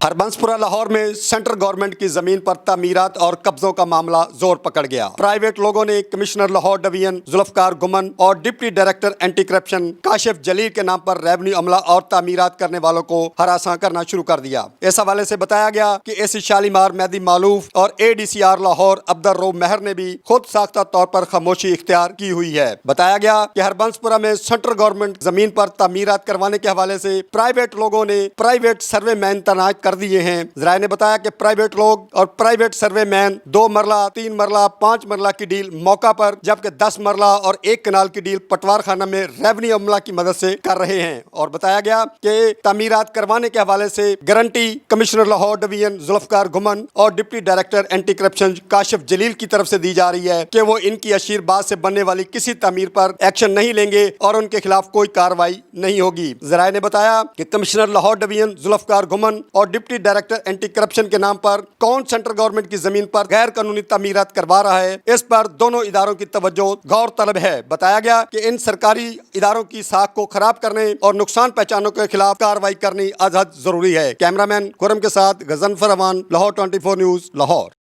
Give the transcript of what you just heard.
हरबंसपुरा लाहौर में central government की जमीन पर तामीरात और कब्जों का मामला जोर पकड़ गया। प्राइवेट लोगों ने कमिश्नर लाहौर डिवीजन जुल्फकार गुमन और deputy director anti corruption Kashif Jalil के नाम पर रेवेन्यू अमला और तामीरात करने वालों को हरासा करना शुरू कर दिया। इस हवाले से बताया गया कि एसी शालीमार मेहदी मालूफ और ADCR लाहौर अब्दुल रऊफ मेहर ने भी खुद साख्ता तौर पर खामोशी इख्तियार की हुई है। बताया गया कि हरबंसपुरा में सेंट्रल गवर्नमेंट जमीन पर तामीरात करवाने के हवाले से प्राइवेट लोगों ने प्राइवेट सर्वे मैन तैनात कर दिए हैं। ज़राए ने बताया कि प्राइवेट लोग और प्राइवेट सर्वे मैन 2 मरला, 3 मरला, 5 मरला की डील मौका पर, जबकि 10 मरला और 1 कनाल की डील पटवार खाना में रेवेन्यू अमला की मदद से कर रहे हैं। और बताया गया कि तामीरात करवाने के हवाले से guarantee commissioner Lahore division Zulfiqar Gumman और deputy director anti corruption Kashif Jalil की तरफ से दी जा रही है कि वो इनकी अशीर बात से बनने वाली किसी तामीर पर एक्शन नहीं लेंगे और उनके खिलाफ कोई कार्रवाई नहीं होगी। ज़राए ने बताया कि कमिश्नर लाहौर डिवीजन जुल्फकार गुमन और डिप्टी डायरेक्टर एंटी करप्शन के नाम पर कौन सेंट्रल गवर्नमेंट की जमीन पर गैर कानूनी तामीरात करवा रहा है, इस पर दोनों इदारों की तवज्जो गौर तलब है। बताया गया कि इन सरकारी इदारों की साख को खराब करने और नुकसान पहचानों के खिलाफ कार्रवाई करनी अज हद जरूरी है। कैमरामैन खुरम के साथ गजनफर अमान, लाहौर 24 न्यूज, लाहौर।